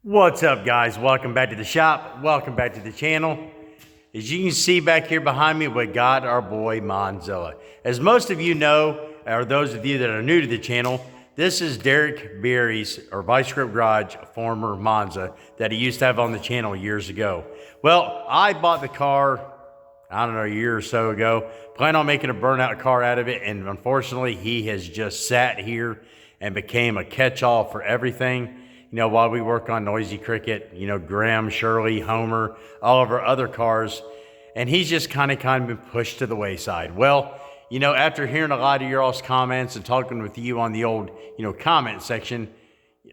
What's up, guys? Welcome back to the shop. Welcome back to the channel. As you can see back here behind me, we got our boy Monza. As most of you know, or those of you that are new to the channel, this is Derek Berry's, or Vice Grip Garage, former Monza that he used to have on the channel years ago. Well, I bought the car, I don't know, a year or so ago, plan on making a burnout car out of it, and unfortunately, he has just sat here and became a catch-all for everything. You know, while we work on Noisy Cricket, you know, Graham, Shirley, Homer, all of our other cars, and he's just kind of been pushed to the wayside. Well, you know, after hearing a lot of your all's comments and talking with you on the old, you know, comment section,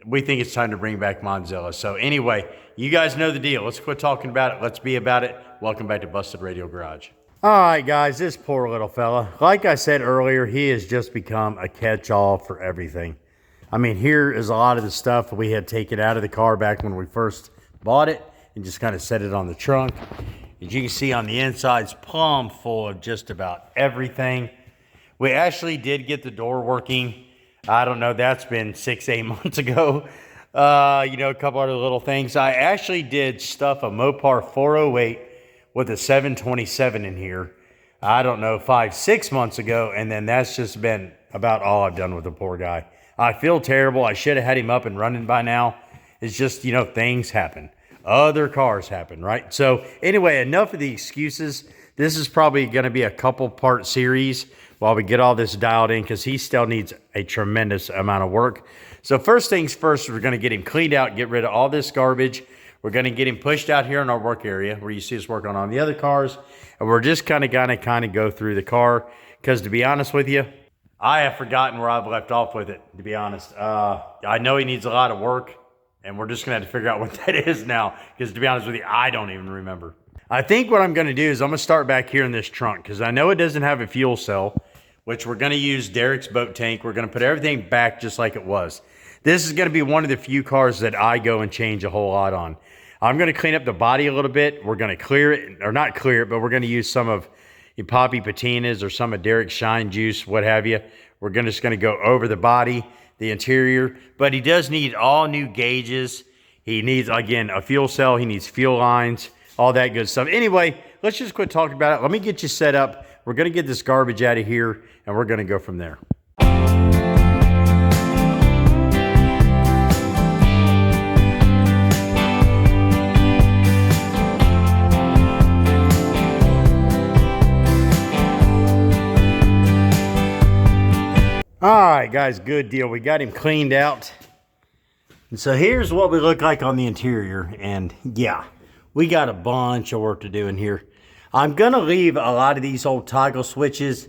we think it's time to bring back Monza. So anyway, you guys know the deal. Let's quit talking about it. Let's be about it. Welcome back to Busted Radio Garage. All right, guys, this poor little fella, like I said earlier, he has just become a catch-all for everything. I mean, here is a lot of the stuff we had taken out of the car back when we first bought it and just kind of set it on the trunk. As you can see on the inside, it's plumb full of just about everything. We actually did get the door working. I don't know, that's been 6-8 months ago. You know, a couple other little things. I actually did stuff a Mopar 408 with a 727 in here. I don't know, 5-6 months ago, and then that's just been about all I've done with the poor guy. I feel terrible. I should have had him up and running by now. It's just, you know, things happen. Other cars happen, right? So anyway, enough of the excuses. This is probably going to be a couple part series while we get all this dialed in, because he still needs a tremendous amount of work. So first things first, we're going to get him cleaned out, get rid of all this garbage. We're going to get him pushed out here in our work area where you see us working on the other cars. And we're just kind of go through the car, because to be honest with you, I have forgotten where I've left off with it, to be honest. I know he needs a lot of work, and we're just going to have to figure out what that is now, because to be honest with you, I don't even remember. I think what I'm going to do is I'm going to start back here in this trunk, because I know it doesn't have a fuel cell, which we're going to use Derek's boat tank. We're going to put everything back just like it was. This is going to be one of the few cars that I go and change a whole lot on. I'm going to clean up the body a little bit. We're going to clear it, or not clear it, but we're going to use some of Poppy Patinas or some of Derek's Shine Juice, what have you. We're just going to go over the body, the interior, but he does need all new gauges. He needs, again, a fuel cell. He needs fuel lines, all that good stuff. Anyway, let's just quit talking about it. Let me get you set up. We're going to get this garbage out of here, and we're going to go from there. All right, guys, good deal. We got him cleaned out. And so here's what we look like on the interior. And yeah, we got a bunch of work to do in here. I'm going to leave a lot of these old toggle switches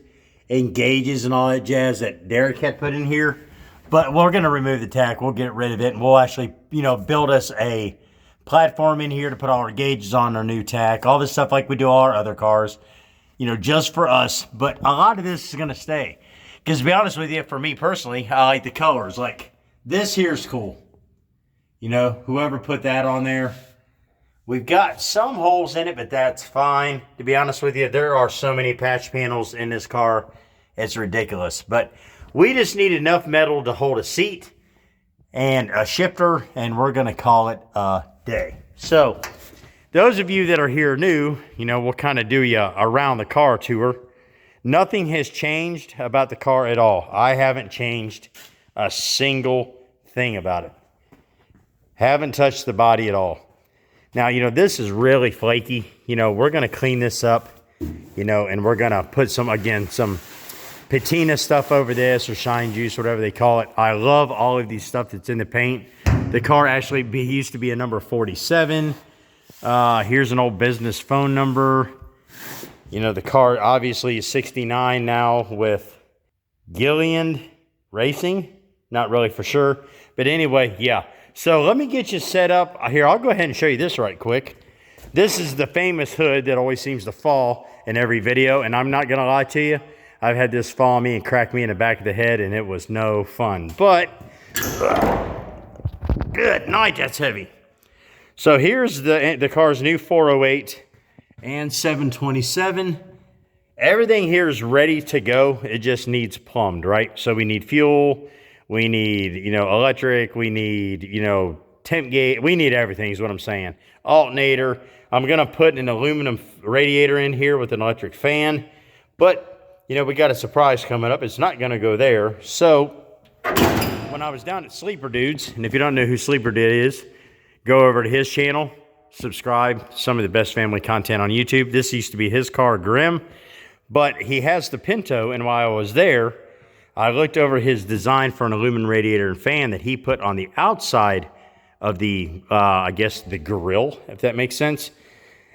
and gauges and all that jazz that Derek had put in here. But we're going to remove the tack. We'll get rid of it. And we'll actually, you know, build us a platform in here to put all our gauges on, our new tack, all this stuff like we do all our other cars, you know, just for us. But a lot of this is going to stay. Because to be honest with you, for me personally, I like the colors. Like, this here's cool. You know, whoever put that on there. We've got some holes in it, but that's fine. To be honest with you, there are so many patch panels in this car. It's ridiculous. But we just need enough metal to hold a seat and a shifter, and we're going to call it a day. So, those of you that are here new, you know, we'll kind of do you around the car tour. Nothing has changed about the car at all. I haven't changed a single thing about it. Haven't touched the body at all. Now, you know, this is really flaky. You know, we're going to clean this up, you know, and we're going to put some, again, some patina stuff over this, or Shine Juice, whatever they call it. I love all of these stuff that's in the paint. The car actually used to be a number 47. Here's an old business phone number. You know, the car obviously is 69 now with Gillian Racing. Not really for sure. But anyway, yeah. So let me get you set up. Here, I'll go ahead and show you this right quick. This is the famous hood that always seems to fall in every video. And I'm not going to lie to you. I've had this fall on me and crack me in the back of the head, and it was no fun. But, good night, that's heavy. So here's the car's new 408. And 727. Everything here is ready to go. It just needs plumbed, right? So we need fuel, we need, you know, electric, we need, you know, temp gauge. We need everything is what I'm saying. Alternator. I'm going to put an aluminum radiator in here with an electric fan. But, you know, we got a surprise coming up. It's not going to go there. So, when I was down at Sleeper Dudes, and if you don't know who Sleeper Dude is, go over to his channel, subscribe. Some of the best family content on YouTube. This used to be his car, Grim. But he has the Pinto, and while I was there, I looked over his design for an aluminum radiator and fan that he put on the outside of the, I guess, the grill, if that makes sense.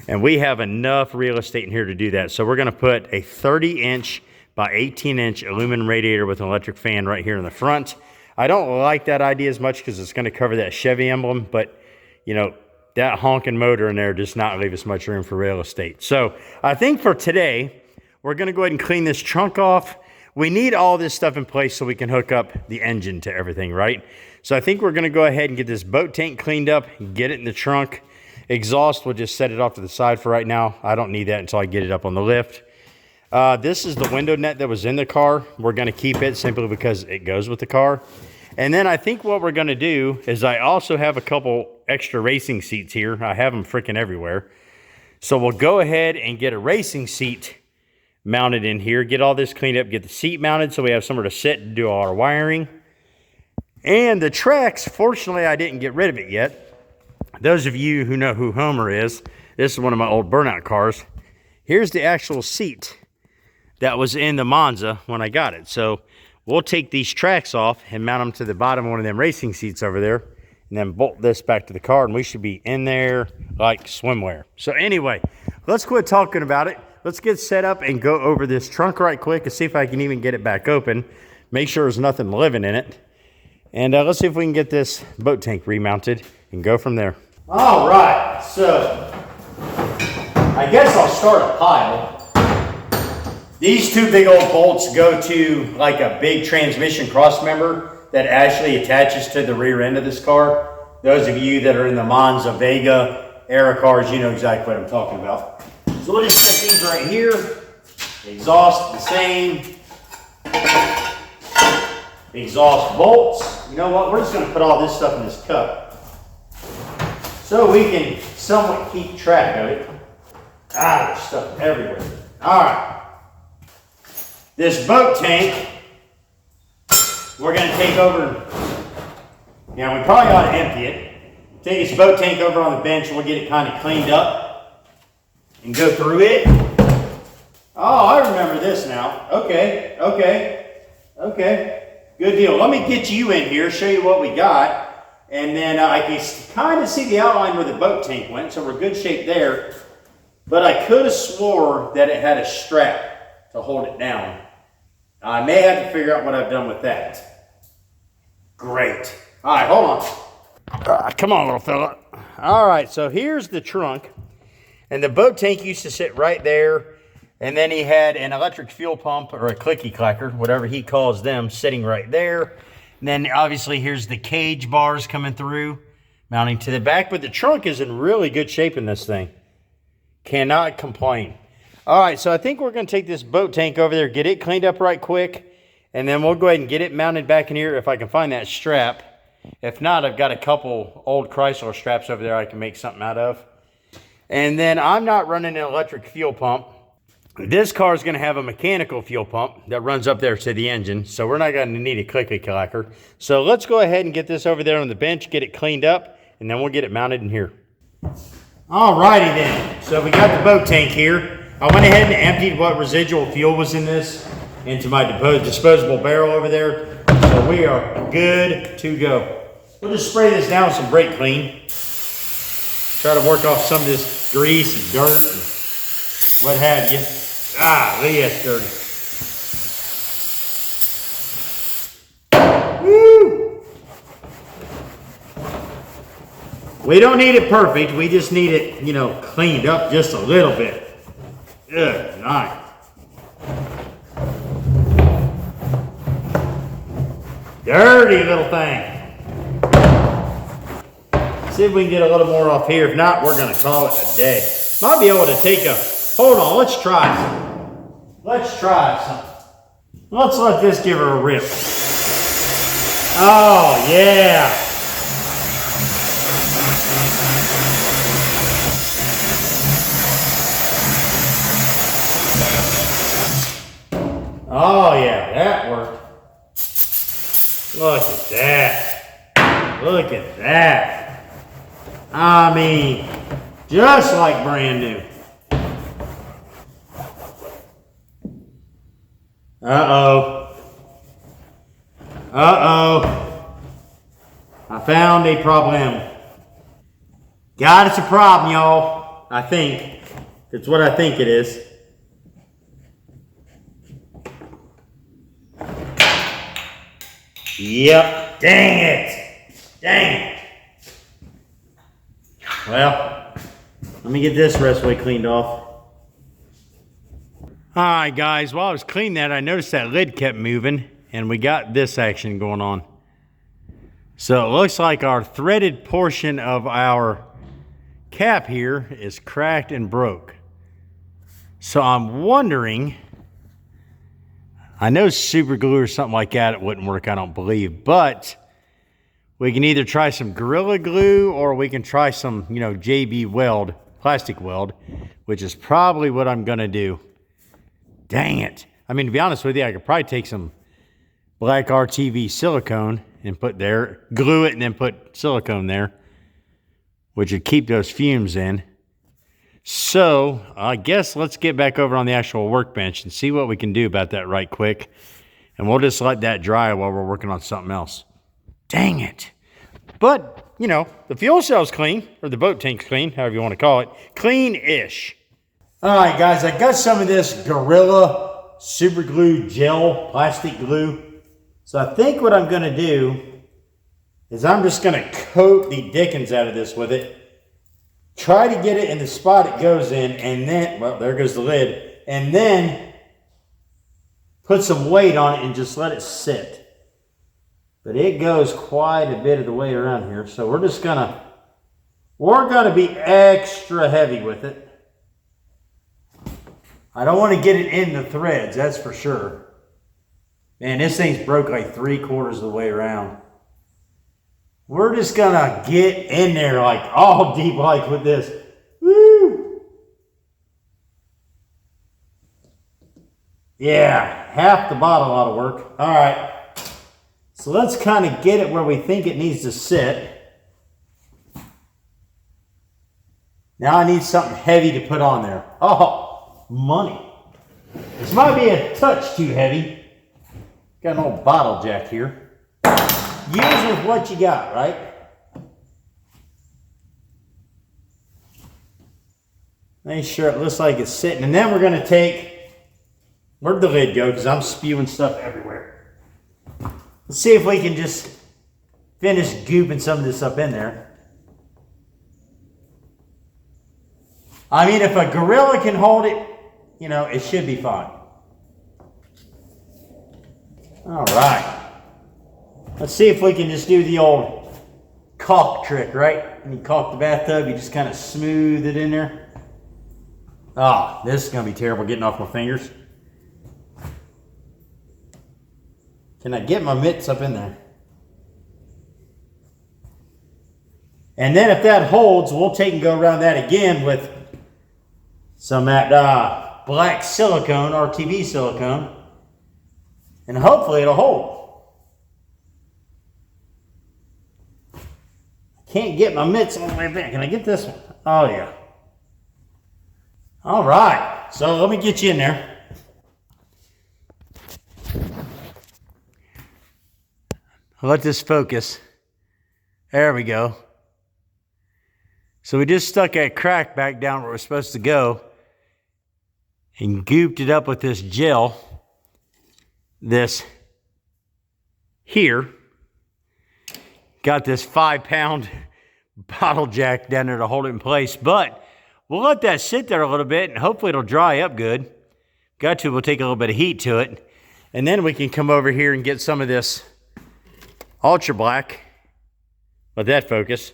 And we have enough real estate in here to do that. So we're going to put a 30-inch by 18-inch aluminum radiator with an electric fan right here in the front. I don't like that idea as much because it's going to cover that Chevy emblem, but, you know, that honking motor in there does not leave us much room for real estate. So I think for today, we're going to go ahead and clean this trunk off. We need all this stuff in place so we can hook up the engine to everything, right? So I think we're going to go ahead and get this boat tank cleaned up, get it in the trunk. Exhaust, we'll just set it off to the side for right now. I don't need that until I get it up on the lift. This is the window net that was in the car. We're going to keep it simply because it goes with the car. And then I think what we're going to do is I also have a couple extra racing seats here. I have them freaking everywhere. So we'll go ahead and get a racing seat mounted in here, get all this cleaned up, get the seat mounted so we have somewhere to sit and do all our wiring. And the tracks, fortunately, I didn't get rid of it yet. Those of you who know who Homer is, this is one of my old burnout cars. Here's the actual seat that was in the Monza when I got it. So we'll take these tracks off and mount them to the bottom of one of them racing seats over there, and then bolt this back to the car, and we should be in there like swimwear. So anyway, let's quit talking about it. Let's get set up and go over this trunk right quick and see if I can even get it back open. Make sure there's nothing living in it. And let's see if we can get this boat tank remounted and go from there. All right, so I guess I'll start a pile. These two big old bolts go to like a big transmission cross member that actually attaches to the rear end of this car. Those of you that are in the Monza, Vega era cars, you know exactly what I'm talking about. So we'll just set these right here. Exhaust the same. Exhaust bolts. You know what? We're just going to put all this stuff in this cup so we can somewhat keep track of it. There's stuff everywhere. All right. This boat tank, we're going to take over. Now, we probably ought to empty it. Take this boat tank over on the bench and we'll get it kind of cleaned up and go through it. Oh, I remember this now. Okay. Good deal. Let me get you in here, show you what we got, and then I can kind of see the outline where the boat tank went, so we're good shape there. But I could have swore that it had a strap to hold it down. I may have to figure out what I've done with that. Great. All right, hold on. Come on, little fella. All right, so here's the trunk. And the boat tank used to sit right there. And then he had an electric fuel pump or a clicky clacker, whatever he calls them, sitting right there. And then obviously here's the cage bars coming through, mounting to the back. But the trunk is in really good shape in this thing. Cannot complain. All right, so I think we're going to take this boat tank over there, get it cleaned up right quick. And then we'll go ahead and get it mounted back in here if I can find that strap. If not, I've got a couple old Chrysler straps over there I can make something out of. And then I'm not running an electric fuel pump. This car is going to have a mechanical fuel pump that runs up there to the engine, so we're not going to need a clicky clacker. So let's go ahead and get this over there on the bench, get it cleaned up, and then we'll get it mounted in here. Alrighty then, so we got the boat tank here. I went ahead and emptied what residual fuel was in this into my disposable barrel over there, so we are good to go. We'll just spray this down with some brake clean. Try to work off some of this grease and dirt and what have you. That's dirty. Woo! We don't need it perfect. We just need it, you know, cleaned up just a little bit. Good night. Dirty little thing. See if we can get a little more off here. If not, we're going to call it a day. Might be able to take a... Hold on, let's try something. Let's try something. Let's let this give her a rip. Oh, yeah. Oh yeah, that worked. Look at that. Look at that. I mean, just like brand new. Uh-oh. Uh-oh. I found a problem. God, it's a problem, y'all. I think. It's what I think it is. Yep. Dang it. Dang it. Well, let me get this raceway cleaned off. Alright guys, while I was cleaning that, I noticed that lid kept moving, and we got this action going on. So it looks like our threaded portion of our cap here is cracked and broke. So I'm wondering, I know super glue or something like that, it wouldn't work, I don't believe, but we can either try some Gorilla Glue or we can try some, JB weld, plastic weld, which is probably what I'm gonna do. Dang it. I mean, to be honest with you, I could probably take some black RTV silicone and put there, glue it and then put silicone there, which would keep those fumes in. So I guess let's get back over on the actual workbench and see what we can do about that right quick. And we'll just let that dry while we're working on something else. Dang it. But, the fuel cell's clean, or the boat tank's clean, however you want to call it. Clean-ish. All right, guys, I got some of this Gorilla Super Glue Gel plastic glue. So I think what I'm going to do is I'm just going to coat the dickens out of this with it. Try to get it in the spot it goes in, and then, well, there goes the lid. And then put some weight on it and just let it sit. But it goes quite a bit of the way around here. So we're going to be extra heavy with it. I don't want to get it in the threads, that's for sure. Man, this thing's broke like 3/4 of the way around. We're just going to get in there like all deep like with this. Woo! Yeah, half the bottle ought to work. All right. So let's kind of get it where we think it needs to sit. Now I need something heavy to put on there. Oh! Money. This might be a touch too heavy. Got an old bottle jack here. Use with what you got, right? Make sure it looks like it's sitting. And then we're going to take, where'd the lid go? Because I'm spewing stuff everywhere. Let's see if we can just finish gooping some of this up in there. I mean, if a Gorilla can hold it, it should be fine. All right. Let's see if we can just do the old caulk trick, right? When you caulk the bathtub, you just kind of smooth it in there. Oh, this is going to be terrible getting off my fingers. Can I get my mitts up in there? And then if that holds, we'll take and go around that again with some of that black silicone, RTV silicone, and hopefully it'll hold. Can't get my mitts all the way back. Can I get this one? Oh yeah. All right, so let me get you in there. I'll let this focus. There we go. So we just stuck that crack back down where it was supposed to go and gooped it up with this gel. This here. Got this 5-pound bottle jack down there to hold it in place, but we'll let that sit there a little bit and hopefully it'll dry up good. We'll take a little bit of heat to it, and then we can come over here and get some of this ultra black, let that focus,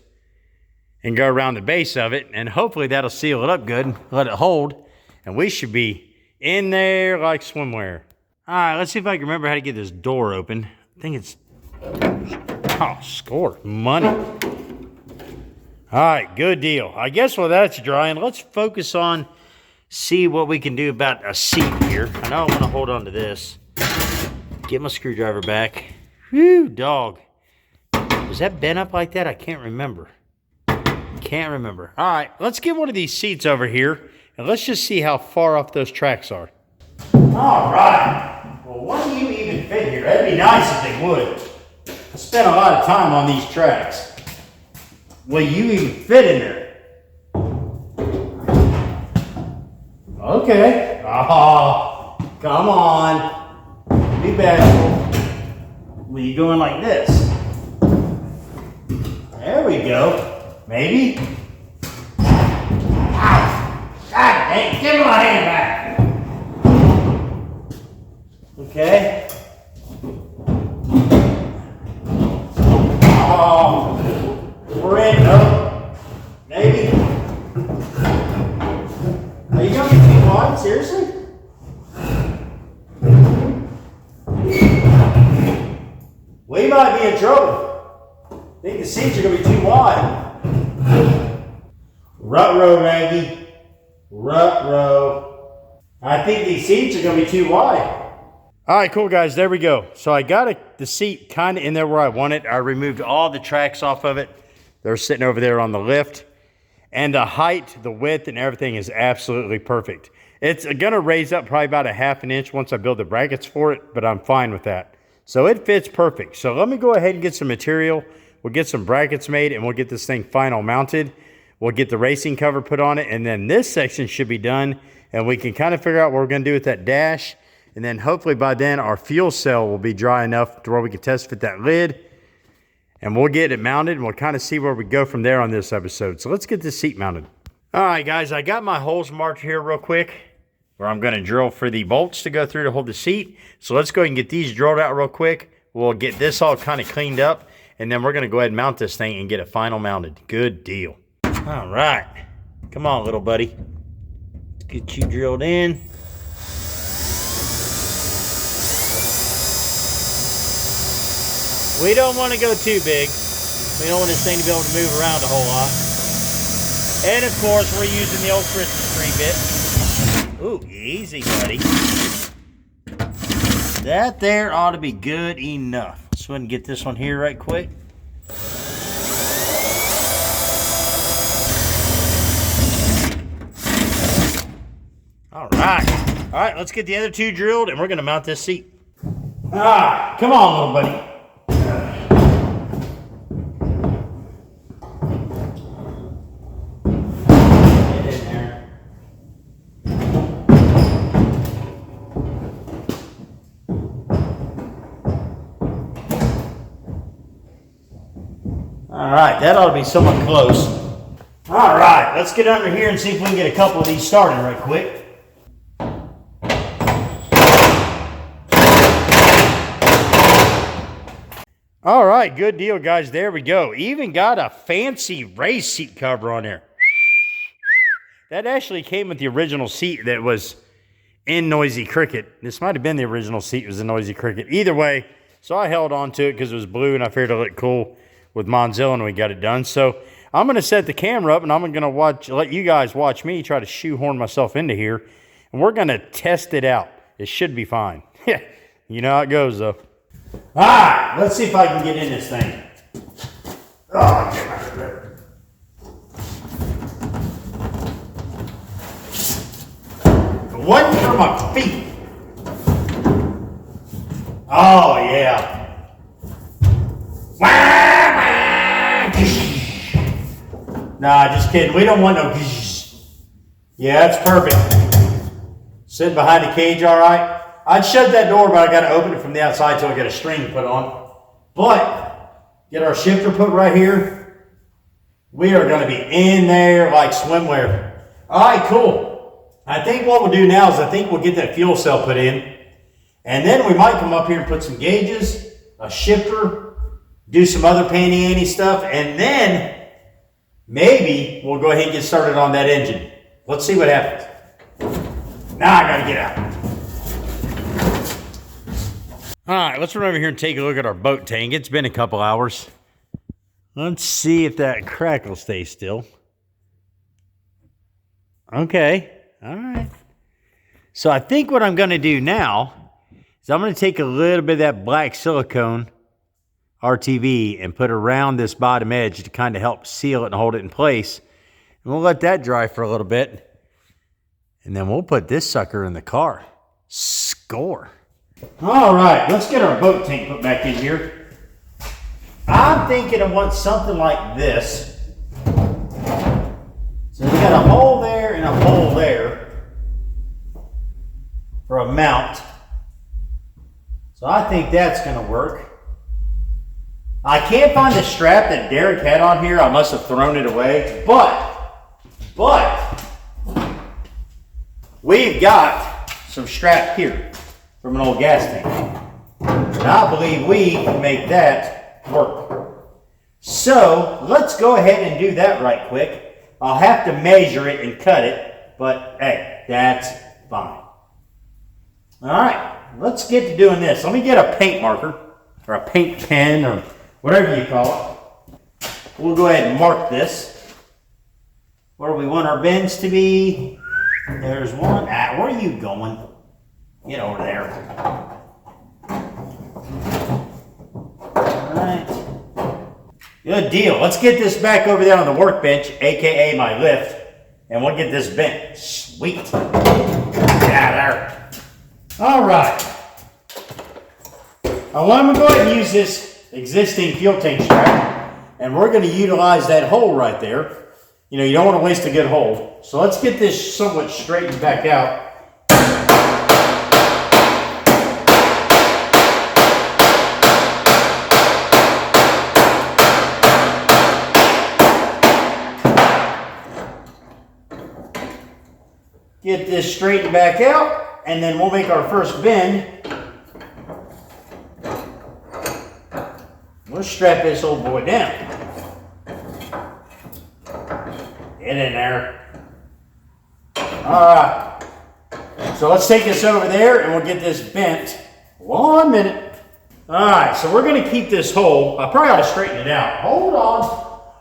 and go around the base of it, and hopefully that'll seal it up good, let it hold, and we should be in there like swimwear. All right, let's see if I can remember how to get this door open. I think it's, oh, score, money. All right, good deal. I guess while that's drying, let's focus on see what we can do about a seat here. I know I want to hold on to this. Get my screwdriver back. Whew, dog. Was that bent up like that? I can't remember. Can't remember. All right, let's get one of these seats over here, and let's just see how far off those tracks are. All right. Well, what do you even fit here? That'd be nice if they would. I spent a lot of time on these tracks. Will you even fit in there? Okay. Oh, come on. Be bashful. Well, you going like this? There we go. Maybe. Ow! God dang, give my hand back. Okay. Oh, we're in. No. Maybe. Are you going to be too wide? Seriously? We might be in trouble. I think the seats are going to be too wide. Ruh-roh, Maggie. Ruh-roh. I think these seats are going to be too wide. All right, cool, guys. There we go. So I got the seat kind of in there where I want it. I removed all the tracks off of it. They're sitting over there on the lift. And the height, the width, and everything is absolutely perfect. It's going to raise up probably about a ½ an inch once I build the brackets for it, but I'm fine with that. So it fits perfect. So let me go ahead and get some material. We'll get some brackets made, and we'll get this thing final mounted. We'll get the racing cover put on it, and then this section should be done, and we can kind of figure out what we're going to do with that dash. And then hopefully by then our fuel cell will be dry enough to where we can test fit that lid. And we'll get it mounted, and we'll kind of see where we go from there on this episode. So let's get this seat mounted. All right, guys, I got my holes marked here real quick where I'm going to drill for the bolts to go through to hold the seat. So let's go ahead and get these drilled out real quick. We'll get this all kind of cleaned up, and then we're going to go ahead and mount this thing and get it final mounted. Good deal. All right. Come on, little buddy. Let's get you drilled in. We don't want to go too big. We don't want this thing to be able to move around a whole lot. And of course, we're using the old Christmas tree bit. Ooh, easy, buddy. That there ought to be good enough. Let's go ahead and get this one here right quick. All right. All right, let's get the other two drilled, and we're going to mount this seat. All right, come on, little buddy. All right, that ought to be somewhat close. All right, let's get under here and see if we can get a couple of these started right quick. All right, good deal, guys. There we go. Even got a fancy race seat cover on there. That actually came with the original seat that was in Noisy Cricket. This might have been the original seat, was the Noisy Cricket. Either way, so I held on to it because it was blue and I figured it looked cool with Monza, and we got it done. So I'm going to set the camera up, and I'm going to let you guys watch me try to shoehorn myself into here, and we're going to test it out. It should be fine. You know how it goes, though. All right, let's see if I can get in this thing. Oh, get my grip. What for my feet? Oh, yeah. Nah, just kidding. We don't want no. Yeah, that's perfect. Sitting behind the cage, all right. I'd shut that door, but I got to open it from the outside till I get a string put on. But get our shifter put right here. We are going to be in there like swimwear. All right, cool. I think what we'll do now is I think we'll get that fuel cell put in, and then we might come up here and put some gauges, a shifter, do some other panty-anty stuff, and then maybe we'll go ahead and get started on that engine. Let's see what happens. Now I gotta get out. All right, let's run over here and take a look at our boat tank. It's been a couple hours. Let's see if that crack will stay still. Okay, all right. So I think what I'm going to do now is I'm going to take a little bit of that black silicone RTV and put around this bottom edge to kind of help seal it and hold it in place. And we'll let that dry for a little bit. And then we'll put this sucker in the car. Score. All right, let's get our boat tank put back in here. I'm thinking I want something like this. So we got a hole there and a hole there for a mount. So I think that's going to work. I can't find the strap that Derek had on here. I must have thrown it away. But we've got some strap here from an old gas tank. And I believe we can make that work. So let's go ahead and do that right quick. I'll have to measure it and cut it, but hey, that's fine. All right, let's get to doing this. Let me get a paint marker or a paint pen or whatever you call it. We'll go ahead and mark this. Where do we want our bends to be? There's one. Where are you going? Get over there. All right. Good deal. Let's get this back over there on the workbench, aka my lift, and we'll get this bent. Sweet. Get out of there. All right. I want to go ahead and use this existing fuel tank strap, and we're going to utilize that hole right there. You know, you don't want to waste a good hole. So let's get this somewhat straightened back out. Get this straightened back out, and then we'll make our first bend. We'll strap this old boy down. Get in there. All right. So let's take this over there and we'll get this bent. 1 minute. All right, so we're going to keep this hole. I probably ought to straighten it out. Hold on.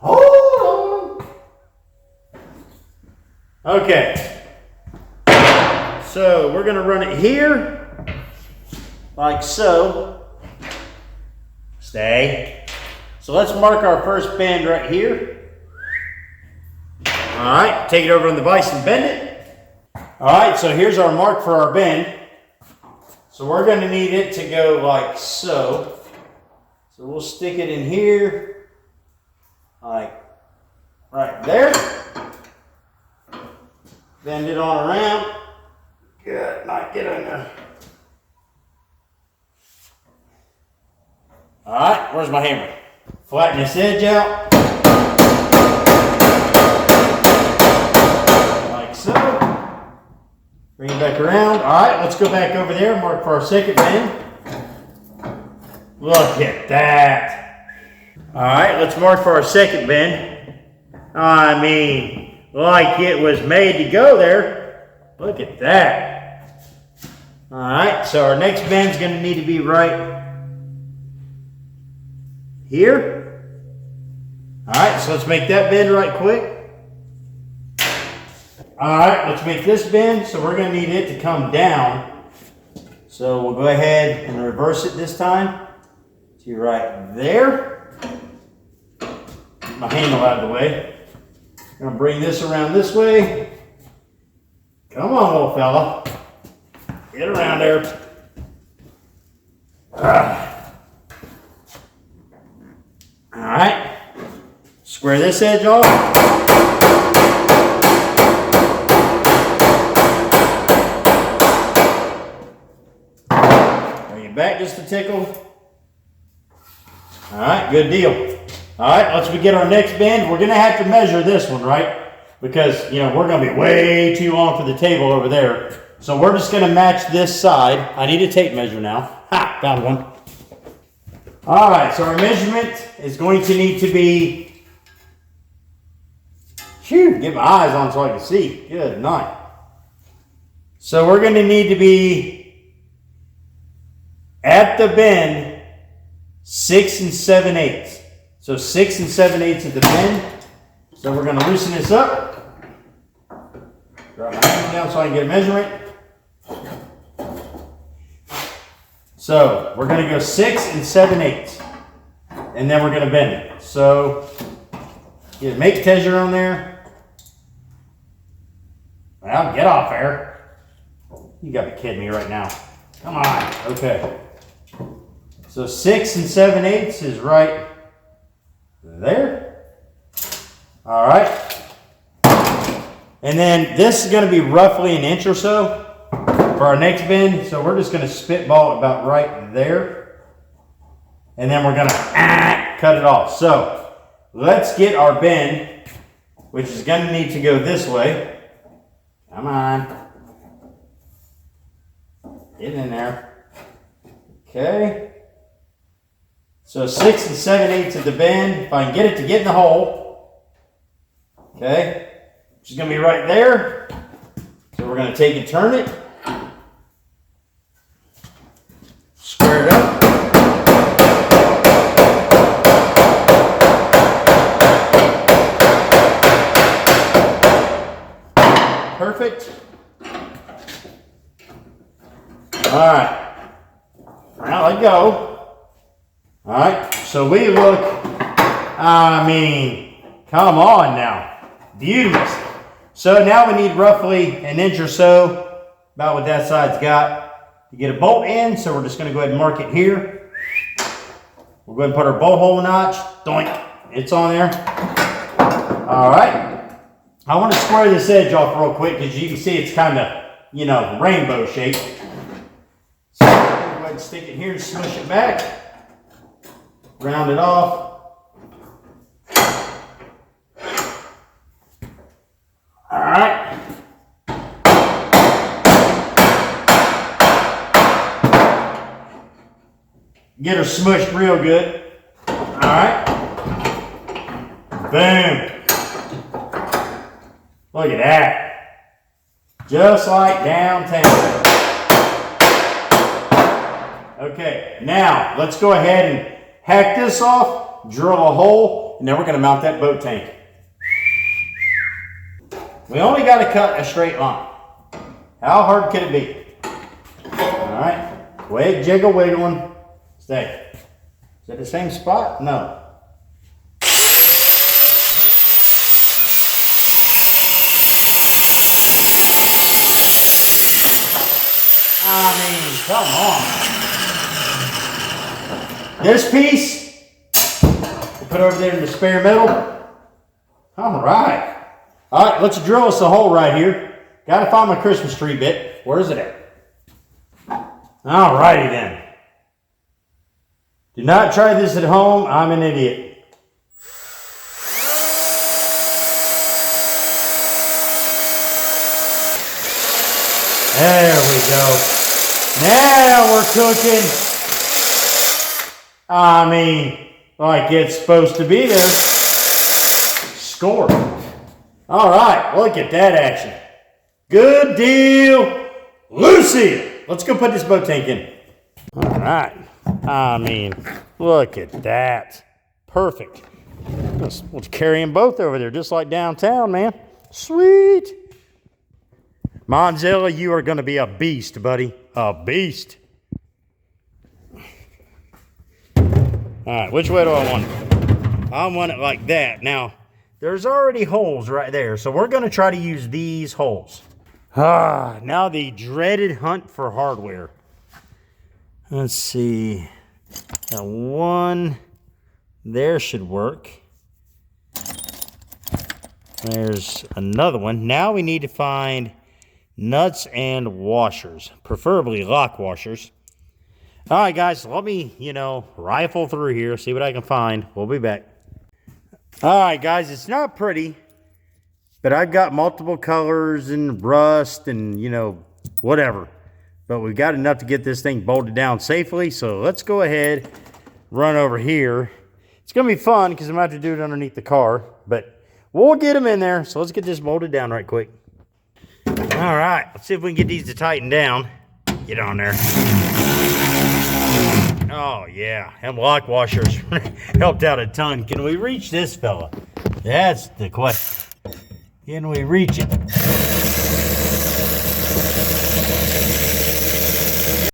Hold on. Okay. So we're going to run it here like so. Stay. So let's mark our first bend right here. All right, take it over on the vise and bend it. All right, so here's our mark for our bend. So we're going to need it to go like so. So we'll stick it in here, like right there. Bend it on around. Good, not get in there. All right, where's my hammer? Flatten this edge out. Like so. Bring it back around. All right, let's go back over there and mark for our second bend. Look at that. All right, let's mark for our second bend. I mean, like it was made to go there. Look at that. All right, so our next bend's going to need to be right here. All right, so let's make that bend right quick. All right, let's make this bend. So we're going to need it to come down. So we'll go ahead and reverse it this time to right there. Get my handle out of the way. I'm going to bring this around this way. Come on, little fella. Get around there. All right. Square this edge off. Bring it back just a tickle. All right, good deal. All right, let's get our next bend. We're going to have to measure this one, right? Because, you know, we're going to be way too long for the table over there. So we're just going to match this side. I need a tape measure now. Ha, found one. All right, so our measurement is going to need to be, get my eyes on so I can see. Good night. So we're going to need to be at the bend 6 7/8. So 6 7/8 at the bend. So we're gonna loosen this up. Drop my hand down so I can get a measurement. So we're gonna go 6 7/8. And then we're gonna bend it. So get a make measure on there. Well, get off there. You gotta be kidding me right now. Come on, okay. So 6 7/8 is right there. All right. And then this is gonna be roughly an inch or so for our next bend. So we're just gonna spitball about right there. And then we're gonna cut it off. So let's get our bend, which is gonna need to go this way. Come on. Get in there. Okay. So 6 7/8 at the bend. If I can get it to get in the hole. Okay. Which is going to be right there. So we're going to take and turn it. Square it up. Perfect. All right. Now let go. All right. So we look, I mean, come on now. Beautiful. So now we need roughly an inch or so, about what that side's got, to get a bolt in. So we're just going to go ahead and mark it here. We'll go ahead and put our bolt hole notch. Doink. It's on there. All right. I want to square this edge off real quick because you can see it's kind of, you know, rainbow shaped. So I'm going to go ahead and stick it here and smush it back. Round it off. All right. Get her smushed real good. All right. Boom. Look at that. Just like downtown. Okay, now let's go ahead and hack this off, drill a hole, and then we're going to mount that boat tank. We only got to cut a straight line. How hard can it be? All right, go ahead, jiggle, wiggling. Stay. Is that the same spot? No. I mean, come on. This piece, we'll put over there in the spare metal. All right. All right, let's drill us a hole right here. Got to find my Christmas tree bit. Where is it at? All righty then. Do not try this at home. I'm an idiot. There we go. Now we're cooking. I mean, like it's supposed to be there. Score. All right, look at that action. Good deal. Lucy, let's go put this boat tank in. All right. I mean, look at that. Perfect. We'll carry them both over there, just like downtown, man. Sweet. Monzilla, you are going to be a beast, buddy. A beast. All right, which way do I want it? I want it like that. Now, there's already holes right there, so we're going to try to use these holes. Now the dreaded hunt for hardware. Let's see. Now one there should work. There's another one. Now we need to find nuts and washers, preferably lock washers. All right, guys, let me, rifle through here, see what I can find. We'll be back. All right, guys, it's not pretty, but I've got multiple colors and rust and, whatever. But we've got enough to get this thing bolted down safely, so let's go ahead, run over here. It's going to be fun because I'm going to have to do it underneath the car, but we'll get them in there, so let's get this bolted down right quick. All right, let's see if we can get these to tighten down. Get on there. Oh yeah, them lock washers helped out a ton. Can we reach this fella? That's the question. Can we reach it?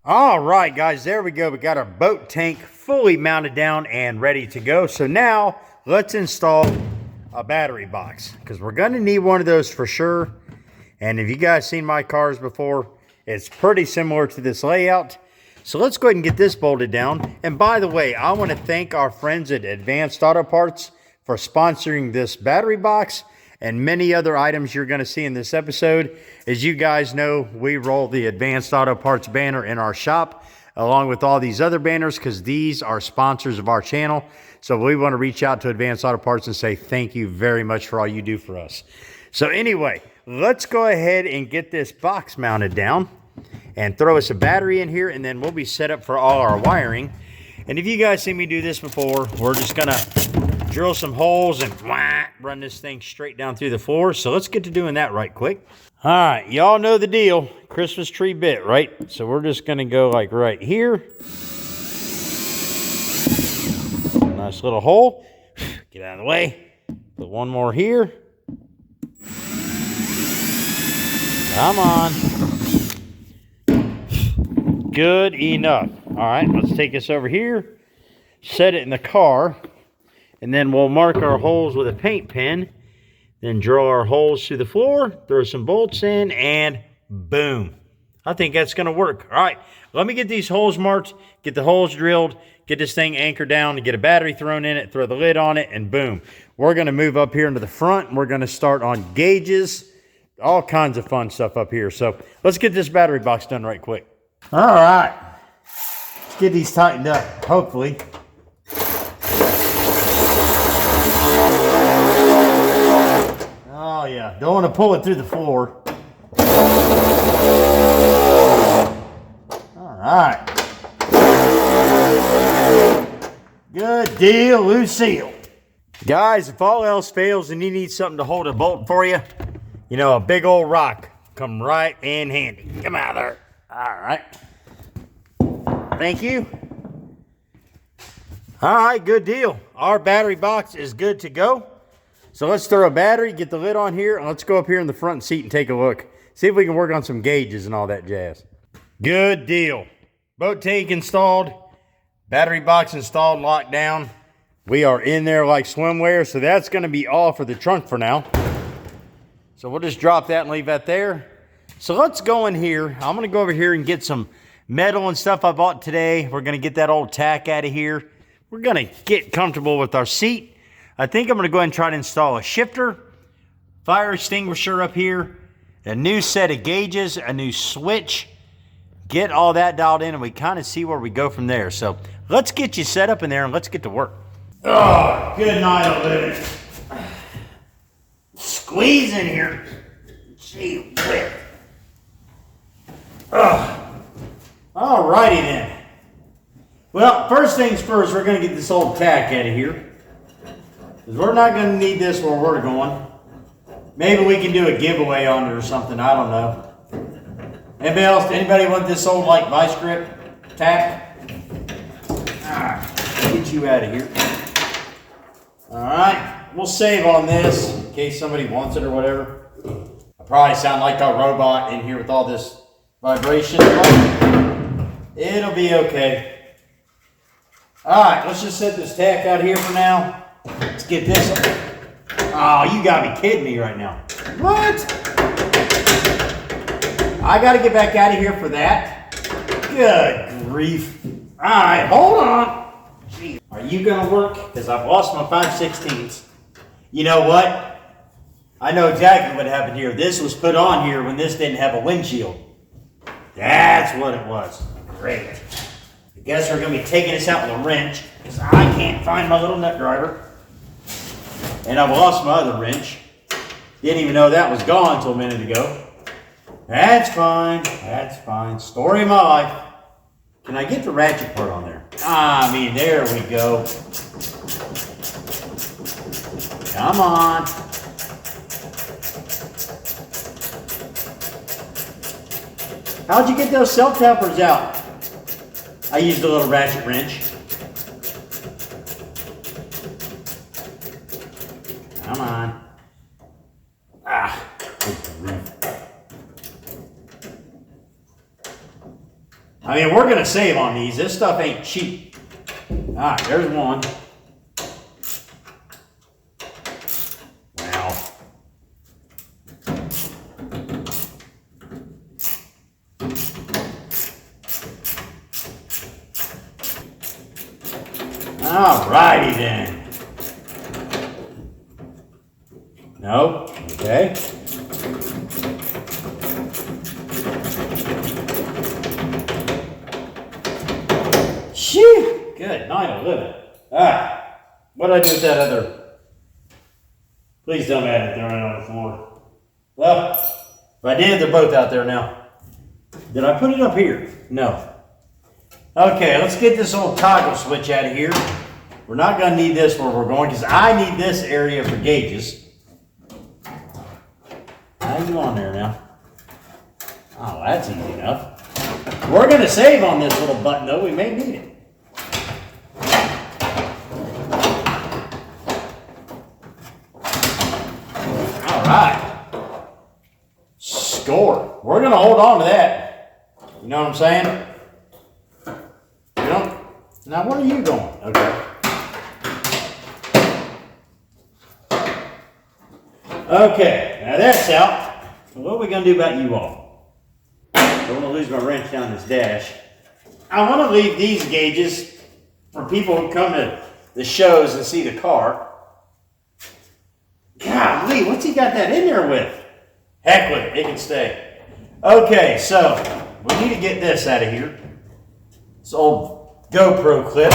All right, guys, there we go. We got our boat tank fully mounted down and ready to go. So now let's install a battery box, because we're going to need one of those for sure. And if you guys seen my cars before, it's pretty similar to this layout. So let's go ahead and get this bolted down. And by the way, I want to thank our friends at Advanced Auto Parts for sponsoring this battery box and many other items you're going to see in this episode. As you guys know, we roll the Advanced Auto Parts banner in our shop, along with all these other banners, because these are sponsors of our channel. So we want to reach out to Advanced Auto Parts and say thank you very much for all you do for us. So anyway, let's go ahead and get this box mounted down and throw us a battery in here, and then we'll be set up for all our wiring. And if you guys see me do this before, we're just gonna drill some holes and run this thing straight down through the floor. So let's get to doing that right quick. All right, y'all know the deal. Christmas tree bit, right? So we're just gonna go like right here. Nice little hole. Get out of the way. Put one more here. Come on. Good enough. All right, let's take this over here, set it in the car, and then we'll mark our holes with a paint pen, then draw our holes through the floor, throw some bolts in, and boom. I think that's going to work. All right, let me get these holes marked, get the holes drilled, get this thing anchored down, and get a battery thrown in it, throw the lid on it, and boom. We're going to move up here into the front, and we're going to start on gauges, all kinds of fun stuff up here. So let's get this battery box done right quick. All right, let's get these tightened up, hopefully. Oh yeah, don't want to pull it through the floor. All right. Good deal, Lucille. Guys, if all else fails and you need something to hold a bolt for you, you know, a big old rock come right in handy. Come out there. All right. Thank you. All right, good deal. Our battery box is good to go. So let's throw a battery, get the lid on here, and let's go up here in the front seat and take a look. See if we can work on some gauges and all that jazz. Good deal. Boat tank installed. Battery box installed, locked down. We are in there like swimwear, so that's going to be all for the trunk for now. So we'll just drop that and leave that there. So let's go in here. I'm going to go over here and get some metal and stuff I bought today. We're going to get that old tack out of here. We're going to get comfortable with our seat. I think I'm going to go ahead and try to install a shifter, fire extinguisher up here, a new set of gauges, a new switch, get all that dialed in, and we kind of see where we go from there. So let's get you set up in there and let's get to work. Oh, good night, living. Squeeze in here. Gee whiz. All righty then. Well, first things first, we're going to get this old tack out of here, because we're not going to need this where we're going. Maybe we can do a giveaway on it or something. I don't know. Anybody else? Anybody want this old like vice grip tack? Alright, get you out of here. Alright, we'll save on this in case somebody wants it or whatever. I probably sound like a robot in here with all this vibration. It'll be okay. Alright, let's just set this tack out here for now. Let's get this. Oh, you gotta be kidding me right now. What? I gotta get back out of here for that? Good grief. Alright, hold on. Jeez. Are you gonna work? Because I've lost my 5/16. You know what? I know exactly what happened here. This was put on here when this didn't have a windshield. That's what it was. Great. I guess we're gonna be taking this out with a wrench, because I can't find my little nut driver. And I've lost my other wrench. Didn't even know that was gone until a minute ago. That's fine. That's fine. Story of my life. Can I get the ratchet part on there? I mean, there we go. Come on. How'd you get those self-tappers out? I used a little ratchet wrench. Come on. Ah. I mean, we're gonna save on these. This stuff ain't cheap. All right, there's one. Wow. All righty then. Nope. Okay. Shoo! Good night of living. Ah, what did I do with that other? Please don't add it throwing it on the floor. Well, if I did, they're both out there now. Did I put it up here? No. Okay, let's get this old toggle switch out of here. We're not going to need this where we're going because I need this area for gauges. How you on there now? Oh, that's easy enough. We're going to save on this little button though. We may need it. All right. Score. We're going to hold on to that. You know what I'm saying? You don't? Now, where are you going? Okay. Okay, now that's out. What are we going to do about you all? I don't want to lose my wrench down this dash. I want to leave these gauges for people who come to the shows and see the car. Golly, what's he got that in there with? Heck with it, it can stay. Okay, so we need to get this out of here. This old GoPro clip.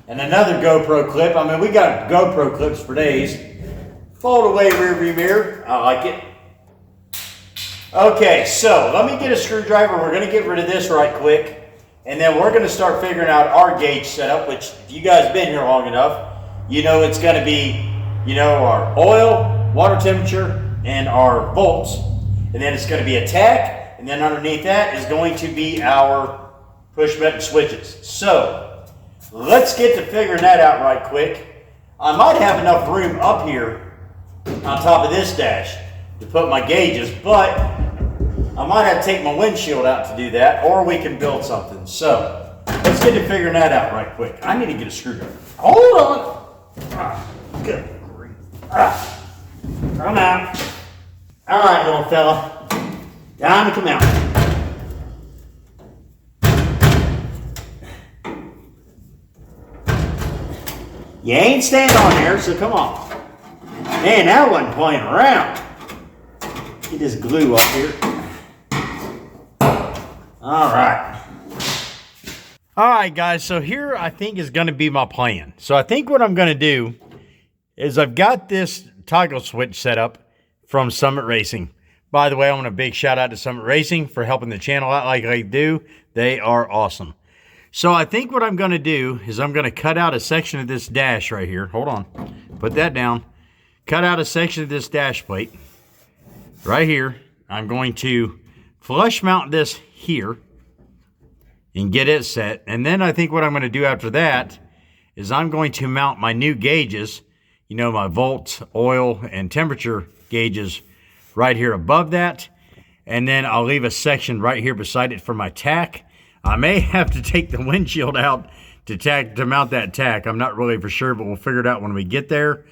And another GoPro clip. I mean, we got GoPro clips for days. Fold away rear view mirror. I like it. Okay, so let me get a screwdriver. We're going to get rid of this right quick. And then we're going to start figuring out our gauge setup, which if you guys been here long enough, you know it's going to be, you know, our oil, water temperature, and our volts. And then it's going to be a tach. And then underneath that is going to be our push button switches. So let's get to figuring that out right quick. I might have enough room up here on top of this dash to put my gauges, but I might have to take my windshield out to do that, or we can build something. So let's get to figuring that out right quick. I need to get a screwdriver. Hold on. Good grief. Come out. All right, little fella. Time to come out. You ain't standing on there, so come on. Man, that wasn't playing around. Get this glue up here. All right. All right, guys. So here I think is going to be my plan. So I think what I'm going to do is I've got this toggle switch set up from Summit Racing. By the way, I want a big shout out to Summit Racing for helping the channel out like they do. They are awesome. So I think what I'm going to do is I'm going to cut out a section of this dash right here. Hold on. Put that down. Cut out a section of this dash plate right here. I'm going to flush mount this here and get it set. And then I think what I'm going to do after that is I'm going to mount my new gauges, you know, my volts, oil, and temperature gauges right here above that. And then I'll leave a section right here beside it for my tach. I may have to take the windshield out to mount that tach. I'm not really for sure, but we'll figure it out when we get there.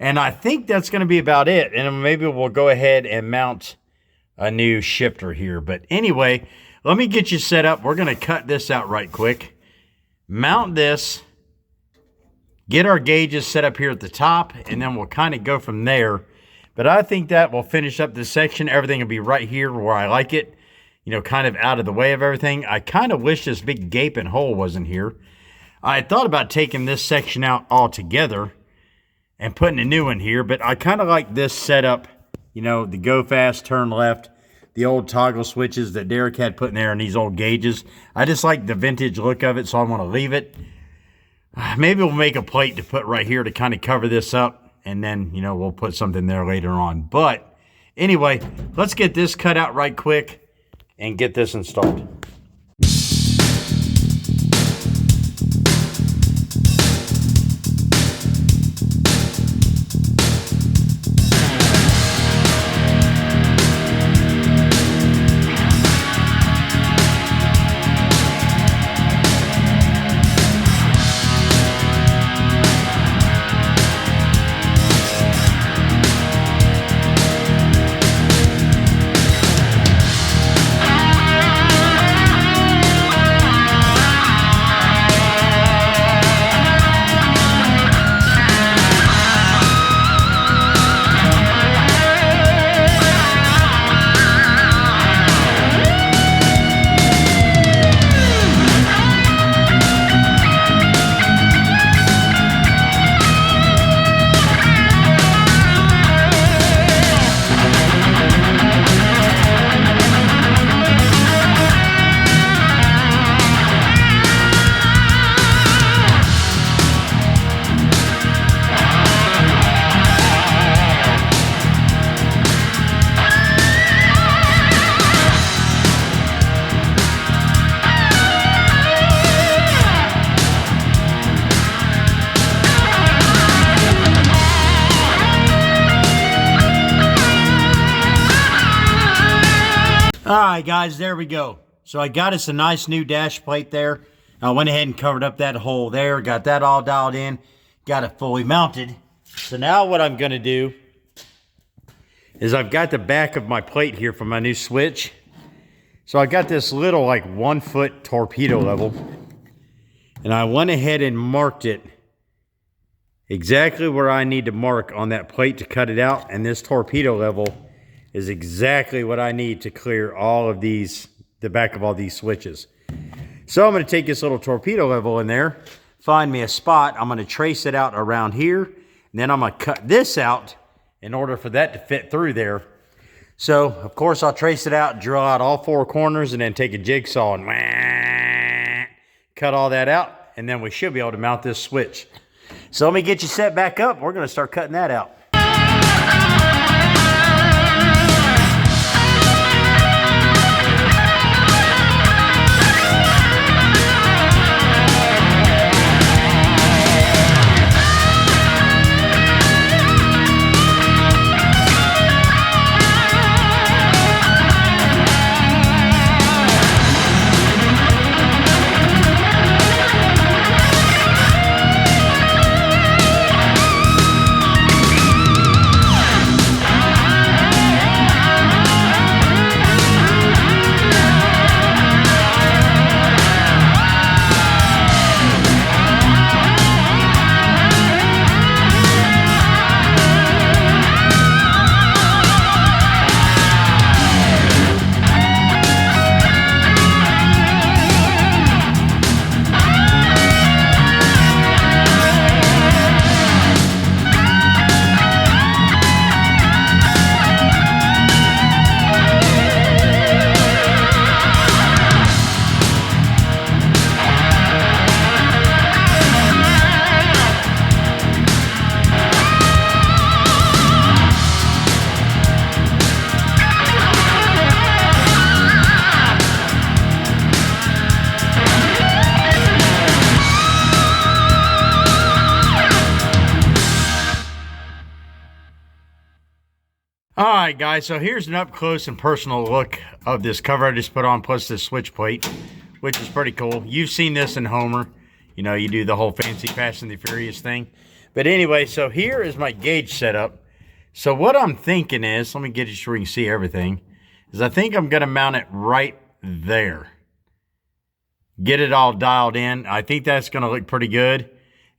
And I think that's going to be about it. And maybe we'll go ahead and mount a new shifter here. But anyway, let me get you set up. We're going to cut this out right quick. Mount this. Get our gauges set up here at the top. And then we'll kind of go from there. But I think that will finish up this section. Everything will be right here where I like it. You know, kind of out of the way of everything. I kind of wish this big gaping hole wasn't here. I thought about taking this section out altogether and putting a new one here, but I kind of like this setup, you know, the go fast, turn left, the old toggle switches that Derek had put in there and these old gauges. I just like the vintage look of it, so I want to leave it. Maybe we'll make a plate to put right here to kind of cover this up, and then, you know, we'll put something there later on. But anyway, let's get this cut out right quick and get this installed. All right, guys, there we go. So I got us a nice new dash plate there. I went ahead and covered up that hole there, got that all dialed in, got it fully mounted. So now what I'm gonna do is I've got the back of my plate here for my new switch. So I got this little like 1 foot torpedo level, and I went ahead and marked it exactly where I need to mark on that plate to cut it out. And this torpedo level is exactly what I need to clear all of these, the back of all these switches. So I'm going to take this little torpedo level in there, find me a spot. I'm going to trace it out around here, and then I'm going to cut this out in order for that to fit through there. So, of course, I'll trace it out, drill out all 4 corners, and then take a jigsaw and cut all that out, and then we should be able to mount this switch. So let me get you set back up. We're going to start cutting that out. All right, guys, so here's an up close and personal look of this cover I just put on, plus this switch plate, which is pretty cool. You've seen this in Homer. You know, you do the whole fancy Fast and the Furious thing. But anyway, so here is my gauge setup. So what I'm thinking is, let me get it so we can see everything, is I think I'm going to mount it right there. Get it all dialed in. I think that's going to look pretty good.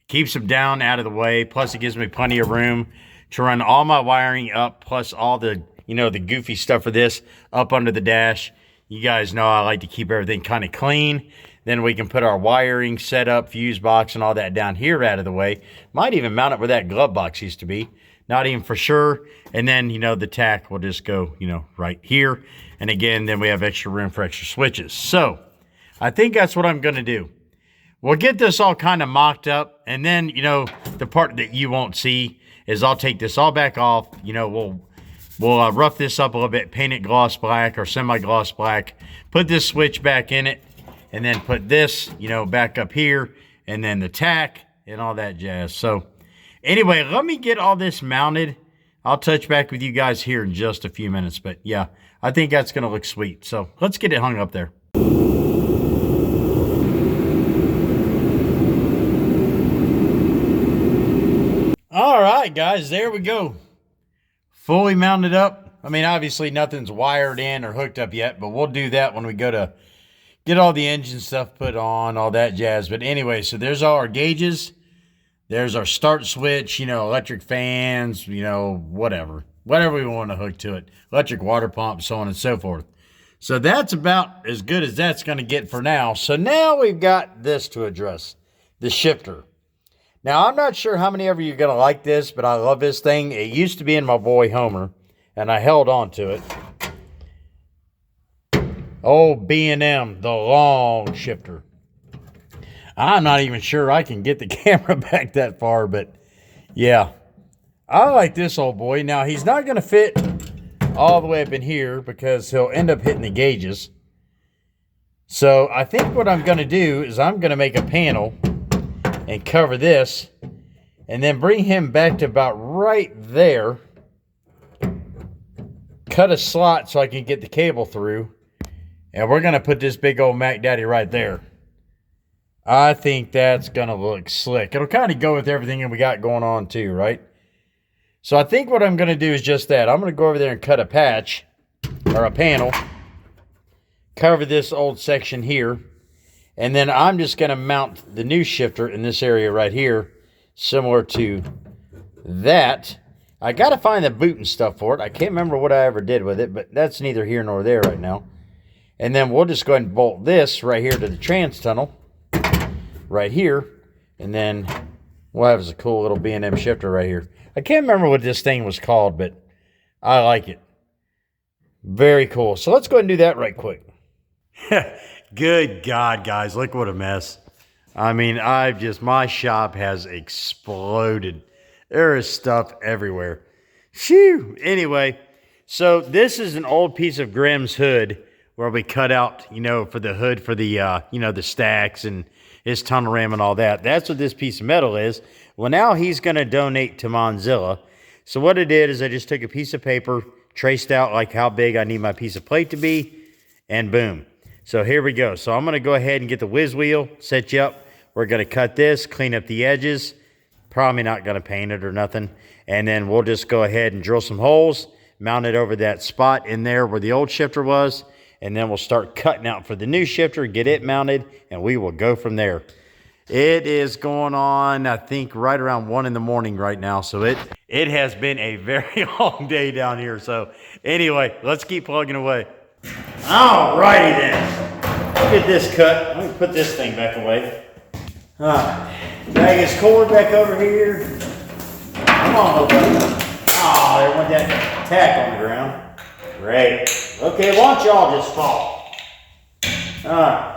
Keeps them down out of the way, plus it gives me plenty of room to run all my wiring up, plus all the, you know, the goofy stuff for this up under the dash. You guys know I like to keep everything kind of clean. Then we can put our wiring set up, fuse box, and all that down here out of the way. Might even mount it where that glove box used to be. Not even for sure. And then, you know, the tack will just go, you know, right here. And again, then we have extra room for extra switches. So I think that's what I'm going to do. We'll get this all kind of mocked up. And then, you know, the part that you won't see is I'll take this all back off. You know, we'll rough this up a little bit, paint it gloss black or semi-gloss black, put this switch back in it, and then put this, you know, back up here, and then the tack and all that jazz. So anyway, let me get all this mounted. I'll touch back with you guys here in just a few minutes. But yeah, I think that's going to look sweet. So let's get it hung up there. All right, guys, there we go. Fully mounted up. I mean, obviously nothing's wired in or hooked up yet, but we'll do that when we go to get all the engine stuff put on, all that jazz. But anyway, so there's all our gauges. There's our start switch, you know, electric fans, you know, whatever we want to hook to it. Electric water pump, so on and so forth. So that's about as good as that's going to get for now. So now we've got this to address, the shifter. Now, I'm not sure how many of you are going to like this, but I love this thing. It used to be in my boy Homer, and I held on to it. Oh, B&M, the long shifter. I'm not even sure I can get the camera back that far, but yeah. I like this old boy. Now, he's not going to fit all the way up in here because he'll end up hitting the gauges. So I think what I'm going to do is I'm going to make a panel and cover this, and then bring him back to about right there. Cut a slot so I can get the cable through, And we're going to put this big old Mac Daddy right there. I think that's going to look slick. It'll kind of go with everything that we got going on too, right? So I think what I'm going to do is just that. I'm going to go over there and cut a patch or a panel. Cover this old section here. And then I'm just going to mount the new shifter in this area right here. Similar to that. I got to find the boot and stuff for it. I can't remember what I ever did with it, but that's neither here nor there right now. And then we'll just go ahead and bolt this right here to the trans tunnel. Right here. And then we'll have a cool little B&M shifter right here. I can't remember what this thing was called, but I like it. Very cool. So let's go ahead and do that right quick. Good God, guys. Look what a mess. I mean, my shop has exploded. There is stuff everywhere. Phew. Anyway, so this is an old piece of Grimm's hood where we cut out, for the hood for the, the stacks and his tunnel ram and all that. That's what this piece of metal is. Well, now he's going to donate to Monzilla. So what I did is I just took a piece of paper, traced out like how big I need my piece of plate to be, and boom. So here we go. So I'm going to go ahead and get the whiz wheel, set you up. We're going to cut this, clean up the edges. Probably not going to paint it or nothing. And then we'll just go ahead and drill some holes, mount it over that spot in there where the old shifter was. And then we'll start cutting out for the new shifter, get it mounted, and we will go from there. It is going on, I think, right around 1 in the morning right now. So it has been a very long day down here. So anyway, let's keep plugging away. All righty then. Let's get this cut. Let me put this thing back away. Drag his cord back over here. Come on, buddy. Oh, there went that tack on the ground. Great. Okay, why don't y'all just fall? Alright.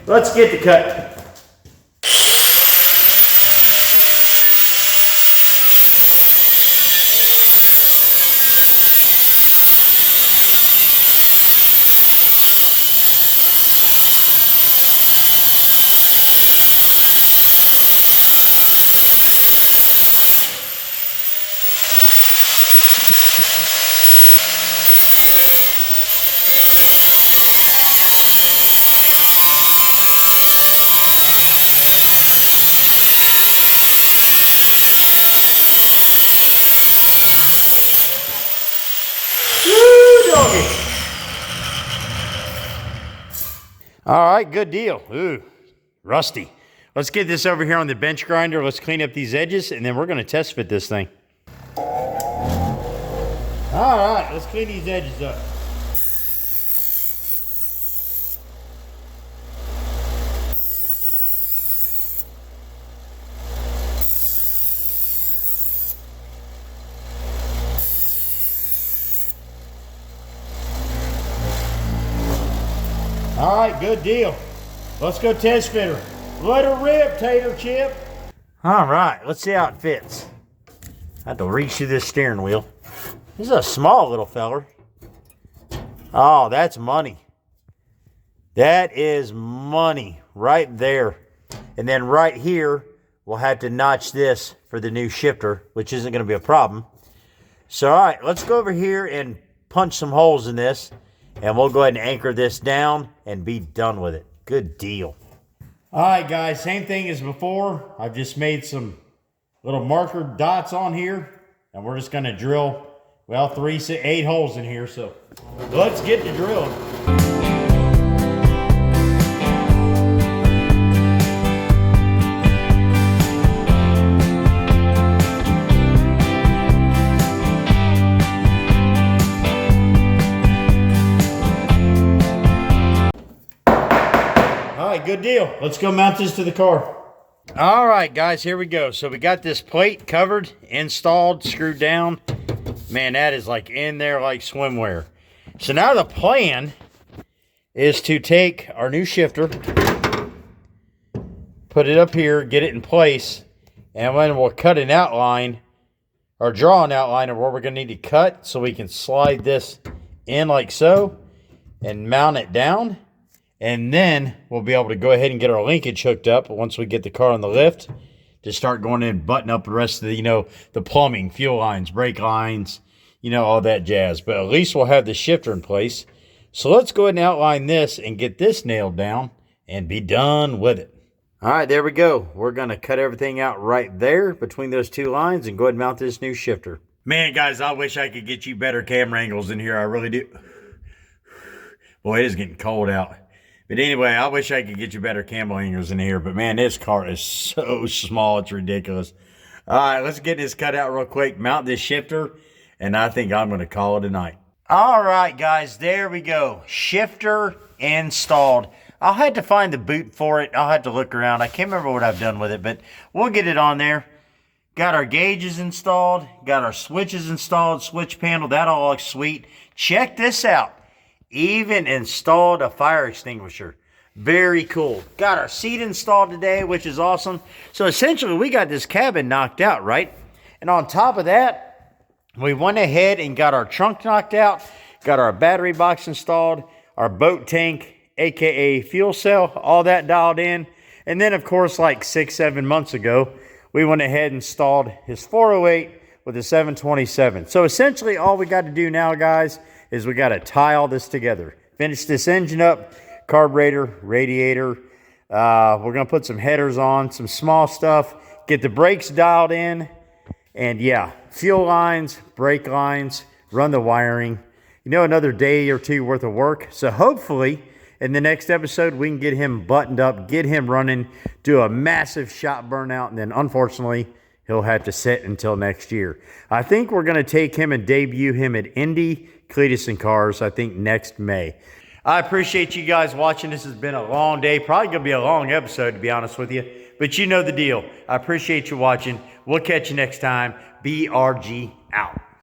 Let's get the cut. All right, good deal. Ooh, rusty. Let's get this over here on the bench grinder. Let's clean up these edges, and then we're going to test fit this thing. All right, let's clean these edges up. All right, good deal. Let's go test fit her. Let her rip, Tater Chip. All right, let's see how it fits. I have to reach through this steering wheel. This is a small little feller. Oh, that's money. That is money right there. And then right here, we'll have to notch this for the new shifter, which isn't going to be a problem. So, all right, let's go over here and punch some holes in this. And we'll go ahead and anchor this down and be done with it. Good deal. All right, guys, same thing as before. I've just made some little marker dots on here. And we're just going to drill, well, 8 holes in here. So let's get to drilling. Good deal. Let's go mount this to the car. All right, guys, here we go. So we got this plate covered, installed, screwed down. Man, that is like in there like swimwear. So now the plan is to take our new shifter, put it up here, get it in place, and then we'll cut an outline or draw an outline of where we're going to need to cut so we can slide this in like so and mount it down. And then we'll be able to go ahead and get our linkage hooked up once we get the car on the lift to start going in and button up the rest of the, the plumbing, fuel lines, brake lines, you know, all that jazz. But at least we'll have the shifter in place. So let's go ahead and outline this and get this nailed down and be done with it. All right, there we go. We're going to cut everything out right there between those two lines and go ahead and mount this new shifter. Man, guys, I wish I could get you better camera angles in here. I really do. Boy, it is getting cold out. But anyway, I wish I could get you better camera angles in here. But man, this car is so small, it's ridiculous. All right, let's get this cut out real quick, mount this shifter, and I think I'm going to call it a night. All right, guys, there we go. Shifter installed. I'll have to find the boot for it. I'll have to look around. I can't remember what I've done with it, but we'll get it on there. Got our gauges installed. Got our switches installed. Switch panel. That all looks sweet. Check this out. Even installed a fire extinguisher. Very cool. Got our seat installed today, which is awesome. So essentially, we got this cabin knocked out, right? And on top of that, we went ahead and got our trunk knocked out. Got our battery box installed. Our boat tank, aka fuel cell, all that dialed in. And then, of course, like 6-7 months ago, we went ahead and installed his 408 with a 727. So essentially, all we got to do now, guys, is we got to tie all this together. Finish this engine up, carburetor, radiator. We're going to put some headers on, some small stuff, get the brakes dialed in, and yeah, fuel lines, brake lines, run the wiring. You know, another day or two worth of work. So hopefully, in the next episode, we can get him buttoned up, get him running, do a massive shop burnout, and then unfortunately, he'll have to sit until next year. I think we're going to take him and debut him at Indy Cletus and Cars, I think next May. I appreciate you guys watching. This has been a long day. Probably going to be a long episode, to be honest with you. But you know the deal. I appreciate you watching. We'll catch you next time. BRG out.